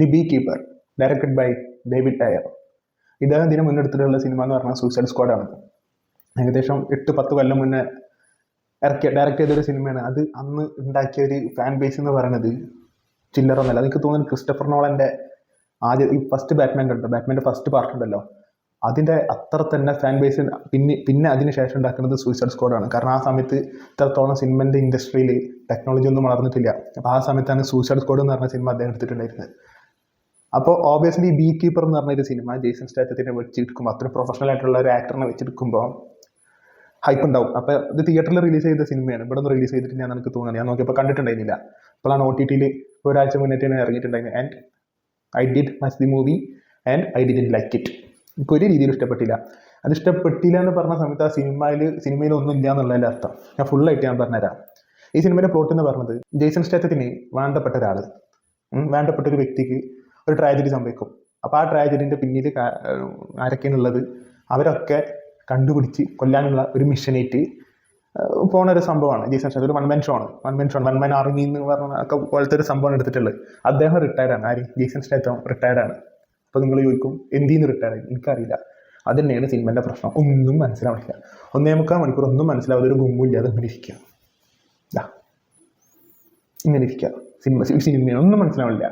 The bee keeper, directed by David Ayer. ഇദ്ദേഹം ഇതിന് മുന്നെടുത്തിട്ടുള്ള cinema എന്ന് പറഞ്ഞാൽ സൂസൈഡ് സ്ക്വാഡാണ്. ഏകദേശം 8-10 കൊല്ലം മുന്നേ ഡയറക്റ്റ് ചെയ്തൊരു സിനിമയാണ്. അത് അന്ന് ഉണ്ടാക്കിയ ഒരു ഫാൻ ബേസ് എന്ന് പറയുന്നത് ചില്ലറൊന്നുമല്ല. എനിക്ക് തോന്നുന്നു ക്രിസ്റ്റഫർ നോളൻ്റെ ഈ ഫസ്റ്റ് ബാറ്റ്മാൻ ഉണ്ട്, ബാറ്റ്മാൻ്റെ ഫസ്റ്റ് പാർട്ട് ഉണ്ടല്ലോ, അതിൻ്റെ അത്ര തന്നെ ഫാൻ ബേസ് പിന്നെ അതിന് ശേഷം ഉണ്ടാക്കുന്നത് സൂസൈഡ് സ്ക്വാഡാണ്. കാരണം ആ സമയത്ത് ഇത്രത്തോളം സിനിമൻ്റെ ഇൻഡസ്ട്രിയിൽ ടെക്നോളജി ഒന്നും വളർന്നിട്ടില്ല. അപ്പോൾ ആ സമയത്താണ് സൂസൈഡ് സ്ക്വാഡ് എന്ന് പറഞ്ഞ സിനിമ അദ്ദേഹം എടുത്തിട്ടുണ്ടായിരുന്നത്. അപ്പോൾ ഓബിയസ്ലി ബീ കീപ്പർ എന്ന് പറഞ്ഞൊരു സിനിമ ജേസൺ സ്റ്റാത്തത്തിനെ വെച്ചെടുക്കുമ്പോൾ, അത്ര പ്രൊഫഷണൽ ആയിട്ടുള്ള ഒരു ആക്ടറിനെ വെച്ചെടുക്കുമ്പോൾ ഹൈപ്പ് ഉണ്ടാവും. അപ്പോൾ ഇത് തിയേറ്ററിൽ റിലീസ് ചെയ്ത സിനിമയാണ്, ഇവിടെ നിന്ന് റിലീസ് ചെയ്തിട്ട് ഞാൻ എനിക്ക് തോന്നുന്നത്, ഞാൻ നോക്കിയപ്പോൾ കണ്ടിട്ടുണ്ടായിരുന്നില്ല. അപ്പോഴാണ് OTT ഒരാഴ്ച മുന്നേറ്റാണ് ഇറങ്ങിയിട്ടുണ്ടായിരുന്നത്. And I did watch the movie and I didn't like it. എനിക്ക് ഒരു രീതിയിൽ ഇഷ്ടപ്പെട്ടില്ല. അത് ഇഷ്ടപ്പെട്ടില്ല എന്ന് പറഞ്ഞ സമയത്ത് ആ സിനിമയിൽ ഒന്നും ഇല്ല എന്നുള്ളതിൻ്റെ അർത്ഥം ഞാൻ ഫുള്ളായിട്ട് ഞാൻ പറഞ്ഞുതരാം. ഈ സിനിമയുടെ പ്ലോട്ട് എന്ന് പറഞ്ഞത്, ജേസൺ സ്റ്റാത്തത്തിന് വേണ്ടപ്പെട്ട ഒരാൾ, വേണ്ടപ്പെട്ട ഒരു വ്യക്തിക്ക് ഒരു ട്രാജഡി സംഭവിക്കും. അപ്പോൾ ആ ട്രാജഡിൻ്റെ പിന്നിൽ ആരൊക്കെയാണുള്ളത് അവരൊക്കെ കണ്ടുപിടിച്ച് കൊല്ലാനുള്ള ഒരു മിഷനേറ്റ് പോണ ഒരു സംഭവമാണ് ജേസൺ സ്റ്റാത്തം. ഒരു വൺ മാൻ ആർമി എന്ന് പറഞ്ഞ ഒക്കെ പോലത്തെ ഒരു സംഭവമാണ് എടുത്തിട്ടുള്ളത്. അദ്ദേഹം റിട്ടയർഡാണ്. ആര്? ജേസൺ സ്റ്റാത്തം റിട്ടയർഡാണ്. അപ്പോൾ നിങ്ങൾ ചോദിക്കും എന്തിന്ന് റിട്ടയർഡ്? എനിക്കറിയില്ല. അത് തന്നെയാണ് സിനിമേൻ്റെ പ്രശ്നം. ഒന്നും മനസ്സിലാവില്ല. 1.25 മണിക്കൂർ ഒന്നും മനസ്സിലാവാതെ ഒരു ഗുമ്മില്ല. അത് ഇങ്ങനെ ഇരിക്കുക സിനിമയാണ്, ഒന്നും മനസ്സിലാവില്ല.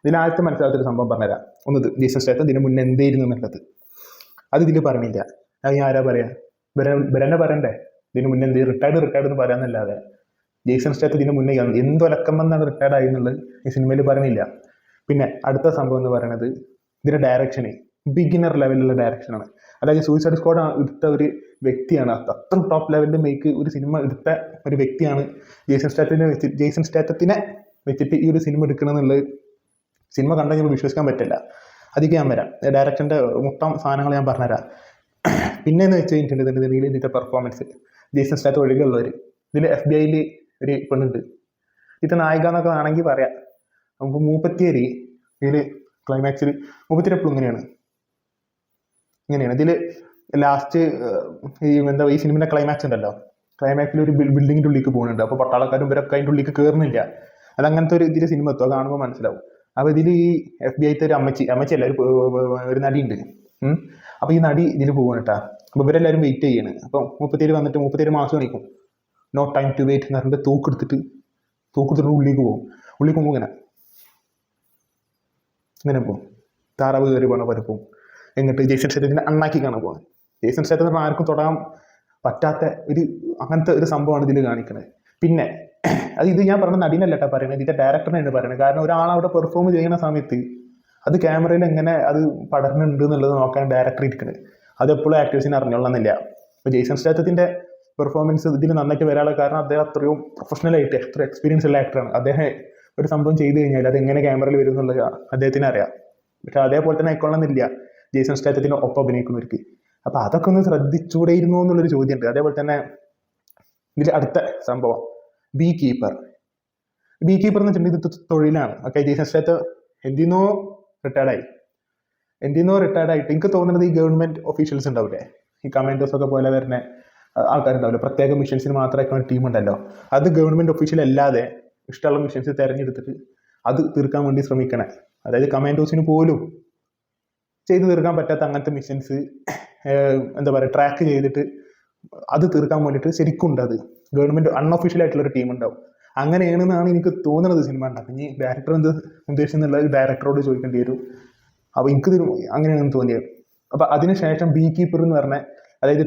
ഇതിനാദ്യത്തെ മനസ്സിലാവാത്തൊരു സംഭവം പറഞ്ഞുതരാം. ഒന്നത് ജേസൺ സ്റ്റാത്തം ഇതിന് മുന്നേ എന്തായിരുന്നു എന്നുള്ളത് അത് ഇതിൽ പറഞ്ഞില്ല. അത് ഞാൻ ആരാ പറയാ? ഇവരെന്നെ പറയണ്ടേ ഇതിന് മുന്നേ എന്ത് റിട്ടയർഡ് എന്ന് പറയാന്നല്ലാതെ ജേസൺ സ്റ്റാത്തം ഇതിന് മുന്നേ എന്തൊലക്കം വന്നാണ് റിട്ടയർഡ് ആയി എന്നുള്ളത് ഈ സിനിമയിൽ പറഞ്ഞില്ല. പിന്നെ അടുത്ത സംഭവം എന്ന് പറയുന്നത് ഇതിൻ്റെ ഡയറക്ഷന് ബിഗിനർ ലെവലിലുള്ള ഡയറക്ഷനാണ്. അതായത് സൂയിസൈഡ് സ്ക്വാഡ് എടുത്ത ഒരു വ്യക്തിയാണ്, അത്ര ടോപ്പ് ലെവലിൽ ഒരു സിനിമ എടുത്ത ഒരു വ്യക്തിയാണ് ജേസൺ സ്റ്റാത്തത്തിനെ വെച്ചിട്ട് ഈ ഒരു സിനിമ എടുക്കണമെന്നുള്ളത് സിനിമ കണ്ടാൽ നമ്മൾ വിശ്വസിക്കാൻ പറ്റില്ല. അതിലേക്ക് ഞാൻ വരാം. ഡയറക്ഷൻ്റെ മൊത്തം സാധനങ്ങൾ ഞാൻ പറഞ്ഞുതരാം. പിന്നെയെന്ന് വെച്ച് കഴിഞ്ഞിട്ടുണ്ടെങ്കിൽ ഇതിൻ്റെ പെർഫോമൻസ്, ജേസൺ സ്റ്റാത്തം ഒഴികെയുള്ളവർ, ഇതിൽ FBI ഒരു പെണ്ണുണ്ട്, ഇത് നായിക എന്നൊക്കെ ആണെങ്കിൽ പറയാം. നമുക്ക് മൂപ്പത്തിയേരി ഇതിൽ ക്ലൈമാക്സിൽ മൂപ്പത്തിരി എപ്പോഴും ഇങ്ങനെയാണ്. ഇതിൽ ലാസ്റ്റ് ഈ സിനിമയുടെ ക്ലൈമാക്സ് ഉണ്ടല്ലോ, ക്ലൈമാക്സിൽ ഒരു ബിൽഡിങ്ങിൻ്റെ ഉള്ളിലേക്ക് പോകുന്നുണ്ട്. അപ്പോൾ പട്ടാളക്കാരും ഇവരൊക്കെ അതിൻ്റെ ഉള്ളിലേക്ക് കയറുന്നില്ല. അതങ്ങനത്തെ ഒരു ഇതിൽ സിനിമ എത്തുക കാണുമ്പോൾ മനസ്സിലാവും. അപ്പോൾ ഇതിൽ ഈ FBI ഒരു അമ്മച്ചിയല്ല, ഒരു നടിയുണ്ട്. അപ്പോൾ ഈ നടി ഇതിൽ പോകണം കേട്ടോ. അപ്പോൾ ഇവരെല്ലാവരും വെയിറ്റ് ചെയ്യാണ്. അപ്പോൾ 37 വന്നിട്ട് 37 മാസം കാണിക്കും. നോ ടൈം ടു വെയിറ്റ് എന്ന് പറഞ്ഞിട്ട് തൂക്കെടുത്തിട്ട് ഉള്ളിലേക്ക് പോകും. ഇങ്ങനെ പോകും. താറാവ് കയറി പോകണ പോലെ പോകും. എന്നിട്ട് ജേസൺ സ്റ്റാത്തത്തിനെ അണ്ണാക്കി കാണാൻ പോകുന്നത്. ജേസൺ സ്റ്റാത്തം എന്ന് പറഞ്ഞാൽ ആർക്കും തൊടാൻ പറ്റാത്ത അങ്ങനത്തെ ഒരു സംഭവമാണ് ഇതിൽ കാണിക്കുന്നത്. പിന്നെ ഇത് ഞാൻ പറഞ്ഞ നടീനല്ല കേട്ടോ പറയുന്നത്, ഇതിൻ്റെ ഡയറക്ടറിനാണ് പറയുന്നത്. കാരണം ഒരാളവിടെ പെർഫോം ചെയ്യുന്ന സമയത്ത് അത് ക്യാമറയിൽ എങ്ങനെ അത് പടർന്നുണ്ട് എന്നുള്ളത് നോക്കാൻ ഡയറക്ടർ ഇരിക്കുന്നത്. അതെപ്പോഴും ആക്ടേഴ്സിന് അറിഞ്ഞോളന്നില്ല. അപ്പോൾ ജേസൺ സ്റ്റാത്തത്തിൻ്റെ പെർഫോമൻസ് ഇതിൽ നന്നായിട്ട് വരാനുള്ള കാരണം അദ്ദേഹം അത്രയും പ്രൊഫഷണലായിട്ട് എത്ര എക്സ്പീരിയൻസ് ഉള്ള ആക്ടറാണ്. അദ്ദേഹം ഒരു സംഭവം ചെയ്തു കഴിഞ്ഞാൽ അത് എങ്ങനെ ക്യാമറയിൽ വരും എന്നുള്ളത് അദ്ദേഹത്തിന് അറിയാം. പക്ഷെ അതേപോലെ തന്നെ ആയിക്കൊള്ളുന്നില്ല ജേസൺ സ്റ്റാത്തത്തിന് ഒപ്പം അഭിനയിക്കുന്നവർക്ക്. അപ്പോൾ അതൊക്കെ ഒന്ന് ശ്രദ്ധിച്ചുകൂടെയിരുന്നു എന്നുള്ളൊരു ചോദ്യമുണ്ട്. അതേപോലെ തന്നെ ഇതിൽ അടുത്ത സംഭവം ബീ കീപ്പർ എന്ന് വെച്ചിട്ടുണ്ടെങ്കിൽ ഇത് തൊഴിലാണ്. ഓക്കെ, ജേസൺ സ്റ്റാത്തം എന്തിനോ റിട്ടയർഡായിട്ട് എനിക്ക് തോന്നുന്നത് ഈ ഗവൺമെൻറ് ഒഫീഷ്യൽസ് ഉണ്ടാവില്ലേ, ഈ കമാൻഡോസ് ഒക്കെ പോലെ വരുന്ന ആൾക്കാരുണ്ടാവില്ല, പ്രത്യേക മിഷൻസിന് മാത്രമൊക്കെ ഒരു ടീം ഉണ്ടല്ലോ, അത് ഗവൺമെൻറ് ഒഫീഷ്യൽ അല്ലാതെ ഇഷ്ടമുള്ള മിഷൻസ് തിരഞ്ഞെടുത്തിട്ട് അത് തീർക്കാൻ വേണ്ടി ശ്രമിക്കണേ. അതായത് കമാൻഡോസിന് പോലും ചെയ്തു തീർക്കാൻ പറ്റാത്ത അങ്ങനത്തെ മിഷൻസ് ട്രാക്ക് ചെയ്തിട്ട് അത് തീർക്കാൻ വേണ്ടിയിട്ട് ശരിക്കും ഉണ്ട്. അത് ഗവൺമെൻറ് അൺഒഫീഷ്യൽ ആയിട്ടുള്ളൊരു ടീം ഉണ്ടാവും. അങ്ങനെയാണെന്നാണ് എനിക്ക് തോന്നുന്നത് സിനിമ ഉണ്ടാക്കും. ഇനി ഡയറക്ടർ എന്ത് ഉദ്ദേശിക്കുന്നുള്ളത് ഡയറക്ടറോട് ചോദിക്കേണ്ടി വരും. അപ്പോൾ എനിക്കിത് അങ്ങനെയാണെന്ന് തോന്നിയത്. അപ്പോൾ അതിനുശേഷം ബീ കീപ്പർ എന്ന് പറഞ്ഞാൽ, അതായത്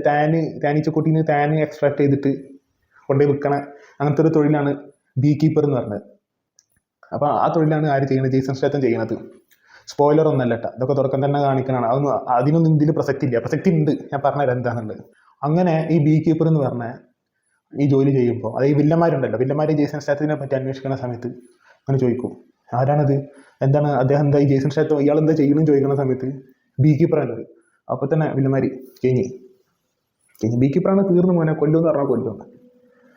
തേനീച്ചക്കൊട്ടിയിൽ നിന്ന് തേൻ എക്സ്ട്രാക്ട് ചെയ്തിട്ട് കൊണ്ടുപോയി വിൽക്കണ അങ്ങനത്തെ ഒരു തൊഴിലാണ് ബീ കീപ്പർ എന്ന് പറഞ്ഞത്. അപ്പോൾ ആ തൊഴിലാണ് ആര് ചെയ്യുന്നത്? ജേസൺ സ്റ്റാത്തം ചെയ്യുന്നത്. സ്പോയിലർ ഒന്നല്ല കേട്ടോ, ഇതൊക്കെ തുടക്കം തന്നെ കാണിക്കണതാണ്. അതിനൊന്നും ഇതിൽ പ്രസക്തി ഉണ്ട്, ഞാൻ പറഞ്ഞുതരാം എന്താണെന്നുള്ളത്. അങ്ങനെ ഈ ബീ കീപ്പർ എന്ന് പറഞ്ഞാൽ ഈ ജോലി ചെയ്യുമ്പോൾ, അതായത് വില്ലന്മാർ ജേസൺ സ്റ്റാത്തത്തിനെ പറ്റി അന്വേഷിക്കുന്ന സമയത്ത് അങ്ങനെ ചോദിക്കും, ആരാണത്, എന്താണ് അദ്ദേഹം, എന്താ ഈ ജേസൺ സ്റ്റാത്തം ഇയാൾ എന്താ ചെയ്യണമെന്ന് ചോദിക്കുന്ന സമയത്ത് ബീ കീപ്പറാണത്. അപ്പോൾ തന്നെ വില്ലന്മാർ കഴിഞ്ഞ് ബീ കീപ്പറാണ്, തീർന്നു മോനെ, കൊല്ലുമെന്ന് പറഞ്ഞാൽ കൊല്ലും.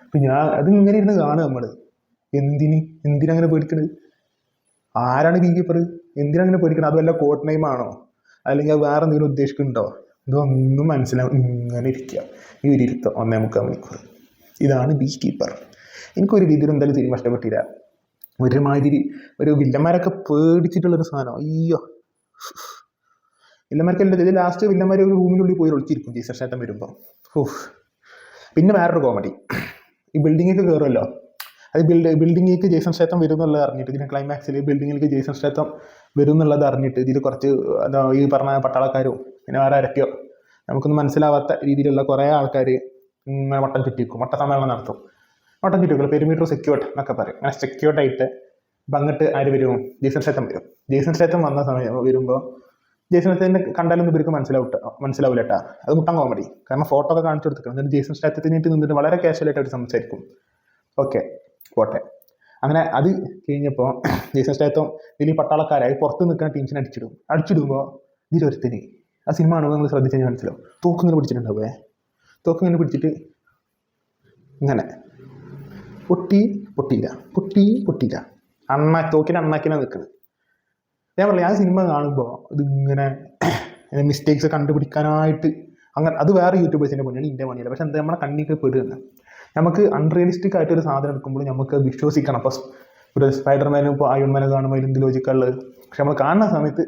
അപ്പം അത് ഇങ്ങനെ ഇരുന്ന് കാണുക നമ്മൾ. എന്തിനങ്ങനെ പേടിക്കണത്? ആരാണ് ബീ കീപ്പർ? എന്തിനങ്ങനെ പേടിക്കണം? അതുമല്ല കോഡ് നെയിം ആണോ, അല്ലെങ്കിൽ അത് വേറെ എന്തെങ്കിലും ഉദ്ദേശിക്കുന്നുണ്ടോ? ഇതൊന്നും മനസ്സിലാവും. ഇങ്ങനെ ഇരിക്കുക ഈ ഒരു 1.25 മണിക്കൂർ. ഇതാണ് ബീ കീപ്പർ. എനിക്കൊരു രീതിയിൽ എന്തായാലും സിനിമ ഇഷ്ടപ്പെട്ടില്ല. ഒരുമാതിരി ഒരു വില്ലന്മാരൊക്കെ പേടിച്ചിട്ടുള്ളൊരു സാധനം. അയ്യോ, വില്ലന്മാർക്കല്ല ഇത് ലാസ്റ്റ് വില്ലന്മാർ ഒരു റൂമിനുള്ളിൽ പോയി ഒളിച്ചിരിക്കും ജേസൺ സ്റ്റേത്തം വരുമ്പോൾ. ഓഹ്. പിന്നെ വേറൊരു കോമഡി, ഈ ബിൽഡിങ്ങിലേക്ക് കയറുമല്ലോ, അത് ബിൽഡിങ്ങിലേക്ക് ജേസൺ സ്റ്റേത്തം വരും എന്നുള്ളത് അറിഞ്ഞിട്ട്, ഇതിന് ക്ലൈമാക്സിൽ ബിൽഡിങ്ങിലേക്ക് ജേസൺ സ്റ്റേത്തം വരും എന്നുള്ളത് അറിഞ്ഞിട്ട് ഇതിൽ കുറച്ച് എന്താ ഈ പറഞ്ഞ പട്ടാളക്കാരോ പിന്നെ വേറെ ആരൊക്കെയോ നമുക്കൊന്നും മനസ്സിലാവാത്ത രീതിയിലുള്ള കുറേ ആൾക്കാർ ഇങ്ങനെ വട്ടം ചുറ്റിക്കും, വട്ട സമ്മേളനം നടത്തും. വട്ടം ചുറ്റിക്കും, പെരിമീറ്റർ സെക്യൂർഡ് എന്നൊക്കെ പറയും. അങ്ങനെ സെക്യൂർഡായിട്ട് ഇപ്പം അങ്ങോട്ട് ആര് വരും? ജേസൺ സ്റ്റേത്തം വരും. ജേസൺ സ്റ്റേത്തം വന്ന സമയം വരുമ്പോൾ ജേസൺ സ്റ്റേത്തത്തിനെ കണ്ടാലൊന്നും ഇവർക്ക് മനസ്സിലാവില്ല കേട്ടോ. അത് മുട്ടൻ കോമഡി. കാരണം ഫോട്ടോ ഒക്കെ കാണിച്ചു കൊടുത്തിട്ടുണ്ട്. എന്നിട്ട് ജേസൺ സ്റ്റേത്തത്തിനായിട്ട് നിന്നിട്ട് വളരെ കാഷ്വലായിട്ട് അവർ സംസാരിക്കും. ഓക്കെ, പോട്ടെ. അങ്ങനെ അത് കഴിഞ്ഞപ്പോൾ ജേസൺ സ്റ്റേത്തം ഇതിൽ പട്ടാളക്കാരായി പുറത്ത് നിൽക്കുന്ന ടീംസിനെ അടിച്ചിടുമ്പോൾ ഇതിലൊരുത്തിന് ആ സിനിമ ആണോ നിങ്ങൾ ശ്രദ്ധിച്ച് കഴിഞ്ഞാൽ മനസ്സിലാവും, തോക്കിങ്ങനെ പിടിച്ചിട്ടുണ്ടാവേ. തോക്കിങ്ങനെ പിടിച്ചിട്ട് ഇങ്ങനെ പൊട്ടിയില്ല തോക്കിൻ്റെ അണ്ണാക്കിനെ നിൽക്കുന്നത്. ഞാൻ പറയാം, ആ സിനിമ കാണുമ്പോൾ ഇതിങ്ങനെ മിസ്റ്റേക്സ് കണ്ടുപിടിക്കാനായിട്ട് അങ്ങനെ അത് വേറെ യൂട്യൂബേഴ്സിൻ്റെ പണിയാണ്, എൻ്റെ പണിയല്ല. പക്ഷെ എന്താ നമ്മളെ കണ്ണിക്ക് പെടുകയാണ്. നമുക്ക് അൺറിയലിസ്റ്റിക് ആയിട്ടൊരു സാധനം എടുക്കുമ്പോൾ നമുക്ക് വിശ്വസിക്കണം. അപ്പോൾ ഒരു സ്പൈഡർമാനും ഇപ്പോൾ അയൺമാനും കാണുമ്പോൾ അതിൽ എന്ത് ലോജിക്കുള്ളത്. പക്ഷെ നമ്മൾ കാണുന്ന സമയത്ത്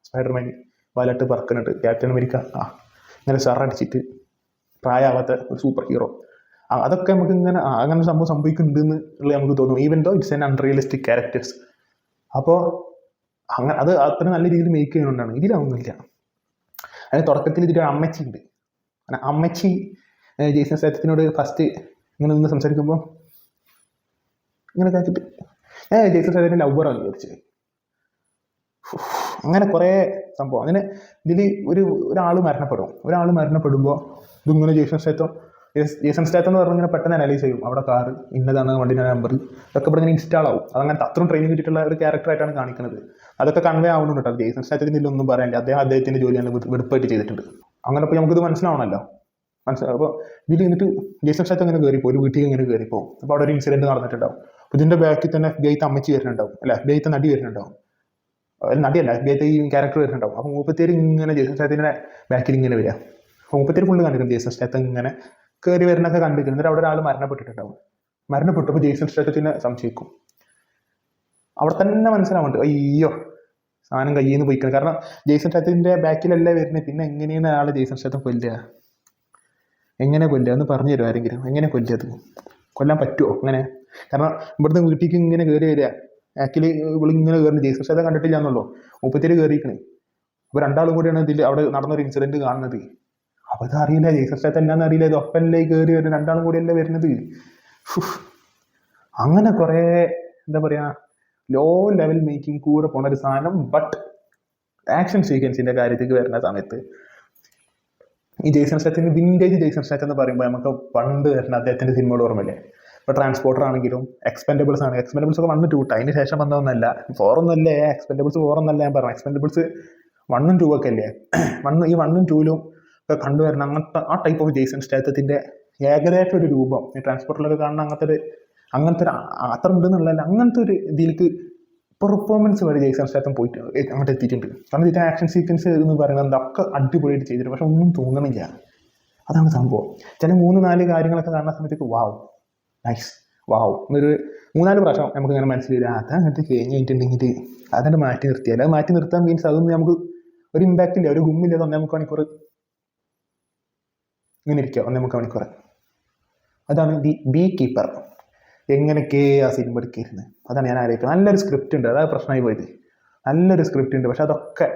സ്പൈഡർമാൻ വലട്ട് പറക്കുന്നുണ്ട്, ക്യാപ്റ്റൻ അമേരിക്ക ഇങ്ങനെ ഷറടിച്ചിട്ട് പ്രായമാവാത്ത ഒരു സൂപ്പർ ഹീറോ, അതൊക്കെ നമുക്ക് ഇങ്ങനെ അങ്ങനെ സംഭവം സംഭവിക്കുന്നുണ്ടെന്ന് ഉള്ളത് നമുക്ക് തോന്നും. Even though it's an unrealistic characters. അപ്പോൾ അങ്ങനെ അത് അത്ര നല്ല രീതിയിൽ മേക്ക് ചെയ്യുന്നതുകൊണ്ടാണ്. ഇതിലൊന്നുമില്ല. അതിന് തുടക്കത്തിൽ ഇതിൻ്റെ അമ്മച്ചി ഉണ്ട്. അമ്മച്ചി ജേസൺ സ്റ്റേത്തത്തിനോട് ഫസ്റ്റ് ഇങ്ങനെ നിന്ന് സംസാരിക്കുമ്പോൾ ഇങ്ങനെ കാണിച്ചിട്ട് ജേസൺ സ്റ്റേത്തത്തിൻ്റെ ലവറാണ് വിചാരിച്ചത്. അങ്ങനെ കുറേ സംഭവം. അങ്ങനെ ഇതിൽ ഒരാൾ മരണപ്പെടുമ്പോൾ ഇതിങ്ങനെ ജേസൺ സ്റ്റേത്തം എന്ന് പറഞ്ഞാൽ ഇങ്ങനെ പെട്ടെന്ന് അനലൈസ് ചെയ്യും. അവിടെ കാറ് ഇന്നതാണ്, വണ്ടിൻ്റെ നമ്പർ, ഇതൊക്കെ ഇവിടെ ഇങ്ങനെ ഇൻസ്റ്റാൾ ആവും. അതങ്ങനെ അത്രയും ട്രെയിനിങ് കിട്ടിയിട്ടുള്ള ഒരു ക്യാരക്ടറായിട്ടാണ് കാണിക്കുന്നത്. അതൊക്കെ കൺവേ ആവുന്നുണ്ട് കേട്ടോ. ജേസൺ സ്റ്റേത്തത്തിൻ്റെ ഇതിലൊന്നും പറയാനില്ല. അദ്ദേഹത്തിൻ്റെ ജോലിയാണ് വെടുപ്പായിട്ട് ചെയ്തിട്ടുണ്ട്. അങ്ങനെ ഇപ്പോൾ നമുക്കിത് മനസ്സിലാവണമല്ലോ. അപ്പോൾ ഇതിൽ എന്നിട്ട് ജേസൺ സ്റ്റേത്തം ഇങ്ങനെ കയറിപ്പോൾ ഒരു വീട്ടിൽ ഇങ്ങനെ കയറിപ്പോൾ അപ്പോൾ അവിടെ ഒരു ഇൻസിഡൻറ്റ് നടന്നിട്ടുണ്ടാവും. അപ്പോൾ ഇതിൻ്റെ ബാക്കിൽ തന്നെ FBI അമ്മച്ചി വരുന്നുണ്ടാവും, അല്ല FBI നടി വരുന്നുണ്ടാവും, നടിയല്ല FBI ഈ ക്യാരക്ടർ വരുന്നുണ്ടാവും. അപ്പോൾ മൂപ്പത്തേര് ഇങ്ങനെ ജേസൺ സ്റ്റേത്തത്തിൻ്റെ ബാക്കിൽ ഇങ്ങനെ വരിക. അപ്പോൾ മൂപ്പത്തേര് ഫുള്ള് കണ്ടിട്ടുണ്ട് ജേസൺ സ്റ്റേത്തം ഇങ്ങനെ കയറി വരുന്നൊക്കെ കണ്ടിട്ടുണ്ട്. എന്നിട്ട് അവിടെ ഒരാൾ മരണപ്പെട്ടപ്പോൾ ജേസൺ സ്റ്റേത്തത്തിനെ സംശയിക്കും. അവിടെ തന്നെ മനസ്സിലാവുന്നുണ്ട്, അയ്യോ സാധനം കയ്യിൽ നിന്ന് പോയിക്കണം. കാരണം ജേസൺ സ്റ്റേത്തത്തിൻ്റെ ബാക്കിലല്ലേ വരുന്നത്. പിന്നെ എങ്ങനെയാണ് അയാൾ ജേസൺ സ്റ്റേത്തം കൊല്ലുക? എങ്ങനെ കൊല്ലുക എന്ന് പറഞ്ഞു തരും ആരെങ്കിലും. എങ്ങനെ കൊല്ലുക? കൊല്ലാൻ പറ്റുമോ അങ്ങനെ? കാരണം ഇവിടുന്ന് വീട്ടിലേക്ക് ഇങ്ങനെ കയറി വരിക, ആക്ച്വലി ഇവളിങ്ങനെ കയറുന്നത് ജേസൺ സ്റ്റേത്തം കണ്ടിട്ടില്ല എന്നുള്ളൂ, മുപ്പത്തേര് കയറിയിരിക്കണേ. അപ്പോൾ രണ്ടാളും കൂടിയാണ് ഇതിൽ അവിടെ നടന്നൊരു ഇൻസിഡൻറ്റ് കാണുന്നത്. അപ്പോൾ ഇത് അറിയില്ല, ജേസൺ സ്റ്റേത്തം എന്നാന്ന് അറിയില്ല, ഇത് ഒപ്പല്ലേ കയറി വരുന്നത്, രണ്ടാളും കൂടിയല്ലേ വരുന്നത്. അങ്ങനെ കുറേ എന്താ പറയുക ലോ ലെവൽ മേക്കിംഗ് കൂടെ പോണ ഒരു സാധനം. ബട്ട് ആക്ഷൻ സീക്വൻസിൻ്റെ കാര്യത്തേക്ക് വരുന്ന സമയത്ത് ഈ ജേസൺ സ്റ്റേത്തത്തിൻ്റെ വിൻറ്റേജ് ജേസൺ സ്റ്റേത്തം എന്ന് പറയുമ്പോൾ നമുക്ക് പണ്ട് വരുന്ന അദ്ദേഹത്തിൻ്റെ സിനിമകൾ ഓർമ്മയില്ലേ? ഇപ്പോൾ ട്രാൻസ്പോർട്ടർ ആണെങ്കിലും എക്സ്പെൻഡബിൾസ് ആണ്. എക്സ്പെൻഡബിൾസ് ഒക്കെ 1, 2 അതിന് ശേഷം വന്നതൊന്നല്ല, 4 ഒന്നല്ലേ. എക്സ്പെൻഡബിൾസ് 4 ഒന്നല്ല ഞാൻ പറഞ്ഞു. എക്സ്പെൻഡബിൾസ് 1 ഉം 2 ഒക്കെ അല്ലേ. ഈ 1 ഉം 2 ലും ഒക്കെ കണ്ടുവരുന്ന അങ്ങനത്തെ ആ ടൈപ്പ് ഓഫ് ജേസൺ സ്റ്റേത്തത്തിൻ്റെ ഏകദേശം ഒരു രൂപം ഈ ട്രാൻസ്പോർട്ടറിലൊക്കെ കാണുന്ന അങ്ങനത്തെ ഒരു അത്ര ഉണ്ടെന്നുള്ളതല്ല, അങ്ങനത്തെ ഒരു ഇതിലേക്ക് പെർഫോമൻസ് വരെ ജേസൺ സ്റ്റേത്തം പോയിട്ട് അങ്ങോട്ട് എത്തിയിട്ടുണ്ട്. കാരണം ഇതിൻ്റെ ആക്ഷൻ സീക്വൻസ് എന്ന് പറയുന്നത് ഒക്കെ അടിപൊളിയായിട്ട് ചെയ്തിട്ടുണ്ട്. പക്ഷെ ഒന്നും തോന്നണില്ല. അതാണ് സംഭവം. ചില 3-4 കാര്യങ്ങളൊക്കെ കാണുന്ന സമയത്തേക്ക് വാവ് നൈസ് വാവ് എന്നൊരു 3-4 പ്രാവശ്യം നമുക്ക് ഇങ്ങനെ മനസ്സിലായില്ല. അതങ്ങോട്ട് കഴിഞ്ഞിട്ടുണ്ടെങ്കിൽ അതങ്ങോട്ട് മാറ്റി നിർത്തിയാൽ, അത് മാറ്റി നിർത്താൻ മീൻസ് അതൊന്നും നമുക്ക് ഒരു ഇമ്പാക്റ്റ് ഇല്ല, ഒരു ഗുമ്മില്ല. 1.25 മണിക്കൂർ ഇങ്ങനെ ഇരിക്കുക, 1.25 മണിക്കൂർ. അതാണ് ദി ബീ കീപ്പർ. എങ്ങനെയൊക്കെ ആ സിനിമ എടുക്കിയിരുന്നത് അതാണ് ഞാൻ ആലോചിക്കുന്നത്. നല്ലൊരു സ്ക്രിപ്റ്റ് ഉണ്ട്, അതാണ് പ്രശ്നമായി പോയത്. നല്ലൊരു സ്ക്രിപ്റ്റ് ഉണ്ട്, പക്ഷെ അതൊക്കെ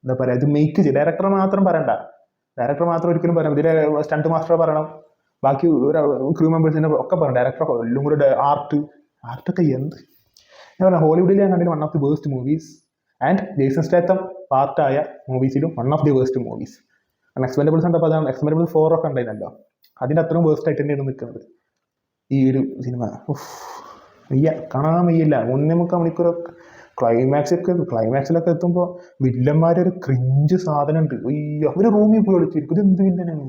എന്താ പറയുക, ഇത് മേക്ക് ചെയ്ത് ഡയറക്ടർ മാത്രം പറയണ്ട. ഡയറക്ടർ മാത്രം ഒരിക്കലും പറയാം. ഇതിലെ സ്റ്റണ്ട് മാസ്റ്റർ പറയണം, ബാക്കി ഒരു ക്രൂ മെമ്പേഴ്സിനെ ഒക്കെ പറയണം. ഡയറക്ടർ എല്ലാം കൂടെ ആർട്ടൊക്കെ എന്ത് ഞാൻ പറഞ്ഞാൽ ഹോളിവുഡിൽ ഞാൻ കണ്ടിട്ട് 1 of the waste movies and Jason Statham പാർട്ടായ മൂവീസിലും 1 of the waste movies. Expendables ഉണ്ടപ്പോൾ അതാണ് എക്സ്പെൻഡബിൾസ് 4 ഒക്കെ ഉണ്ടായിരുന്നല്ലോ, അതിൻ്റെ അത്രയും വേസ്റ്റ് ആയിട്ട് തന്നെയാണ് നിൽക്കുന്നത് ഈ ഒരു സിനിമ. കാണാൻ വയ്യില്ല. 1.25 മണിക്കൂറൊക്കെ ക്ലൈമാക്സിലൊക്കെ എത്തുമ്പോൾ വില്ലന്മാരൊരു ക്രിഞ്ച് സാധനം ഉണ്ട്. അയ്യോ, അവർ റൂമിൽ പോയി വിളിച്ചിരിക്കും. ഇത് എന്ത് വില്ലനാണ്?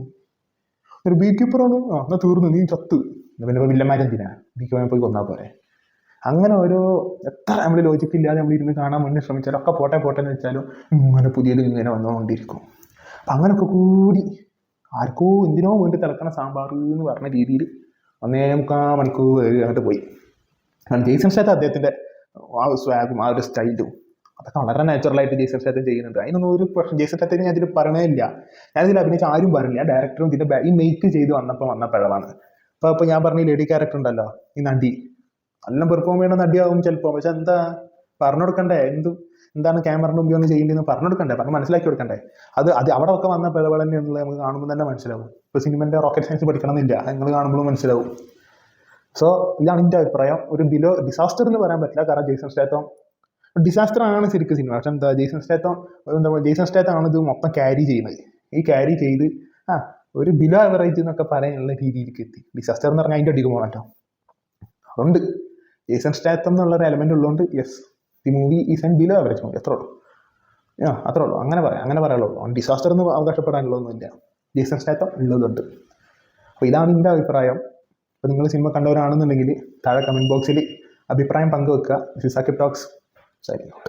ഒരു ബീ കീപ്പറാണ്. എന്നാൽ തീർന്നു, നീ ചത്ത്. പിന്നെ വില്ലന്മാരെന്തിനാ? ബീ കീപ്പറെ പോയി കൊന്നാൽ പോരെ. അങ്ങനെ ഓരോ എത്ര നമ്മൾ ലോജിക്കില്ലാതെ നമ്മൾ ഇരുന്ന് കാണാൻ വേണ്ടി ശ്രമിച്ചാലും ഒക്കെ പോട്ടെ എന്ന് വെച്ചാലും ഇങ്ങനെ പുതിയത് ഇങ്ങനെ വന്നുകൊണ്ടിരിക്കും. അപ്പം അങ്ങനെയൊക്കെ കൂടി ആർക്കോ എന്തിനോ വേണ്ടി തിളക്കണ സാമ്പാർ എന്ന് പറഞ്ഞ രീതിയിൽ 1.25 മണിക്കൂർ അങ്ങോട്ട് പോയി. കാരണം ജേസൺ സ്റ്റേത്തം അദ്ദേഹത്തിൻ്റെ ആ സ്വാഗും ആ ഒരു സ്റ്റൈലും അതൊക്കെ വളരെ നാച്ചുറലായിട്ട് ജേസൺ സ്റ്റേത്തം ചെയ്യുന്നുണ്ട്. അതിനൊന്നും ഒരു പ്രശ്നം ജേസൺ സ്റ്റേത്തം ഞാൻ ഇതിൽ പറയണേ ഇല്ല. ഞാനിതിൽ അഭിനയിച്ച ആരും പറഞ്ഞില്ല. ഡയറക്ടറും ഇതിന്റെ ഈ മെയ്ക്ക് ചെയ്ത് വന്ന പിഴവാണ്. ഇപ്പൊ ഞാൻ പറഞ്ഞ ലേഡി ക്യാരക്ടർ ഉണ്ടല്ലോ, ഈ നടി നല്ല പെർഫോം ചെയ്യുന്ന നടിയാവും ചിലപ്പോൾ. പക്ഷെ എന്താ പറഞ്ഞു കൊടുക്കണ്ടേ, എന്താണ് ക്യാമറയുടെ മുമ്പിൽ ഒന്ന് ചെയ്യേണ്ടതെന്ന് പറഞ്ഞു കൊടുക്കണ്ടേ, പറഞ്ഞ് മനസ്സിലാക്കി കൊടുക്കണ്ടേ. അത് അവിടെ ഒക്കെ വന്ന പിഴവുകൾ തന്നെയാണുള്ളത്. നമുക്ക് കാണുമ്പോൾ തന്നെ മനസ്സിലാവും. ഇപ്പോൾ സിനിമന്റെ റോക്കറ്റ് സയൻസ് പഠിക്കണം എന്നില്ല, നിങ്ങൾ കാണുമ്പോഴും മനസ്സിലാവും. സോ ഇതാണ് എൻ്റെ അഭിപ്രായം. ഒരു ഡിസാസ്റ്റർ എന്ന് പറയാൻ പറ്റില്ല, കാരണം ജേസൺ സ്റ്റേത്തം ഡിസാസ്റ്റർ ആണ് ശരിക്കും സിനിമ. പക്ഷെ എന്താ ജേസൺ സ്റ്റേത്തം ആണ് ഇത് മൊത്തം ക്യാരി ചെയ്യുന്നത്. ഈ ക്യാരി ചെയ്ത് ഒരു ബിലോ ആവറേജ് എന്നൊക്കെ പറയാനുള്ള രീതിയിലേക്ക് എത്തി. ഡിസാസ്റ്റർ എന്ന് പറഞ്ഞാൽ അതിൻ്റെ അടിക്ക് പോകണം. അതുകൊണ്ട് ജേസൺ സ്റ്റേത്തം എന്നുള്ളൊരു എലമെന്റ് ഉള്ളതുകൊണ്ട് yes, the movie is and below average movie. അത്രേ ഉള്ളൂ. അങ്ങനെ പറയുള്ളൂ. ഡിസാസ്റ്റർ എന്ന് അവകാശപ്പെടാനുള്ളതൊന്നുമില്ല. ജേസൺ സ്റ്റേത്തം ഉള്ളതുണ്ട്. അപ്പോൾ ഇതാണ് എൻ്റെ അഭിപ്രായം. അപ്പോൾ നിങ്ങൾ സിനിമ കണ്ടവരാണെന്നുണ്ടെങ്കിൽ താഴെ കമൻറ്റ് ബോക്സിൽ അഭിപ്രായം പങ്കുവെക്കുക. This is Saqib talks. Signing out.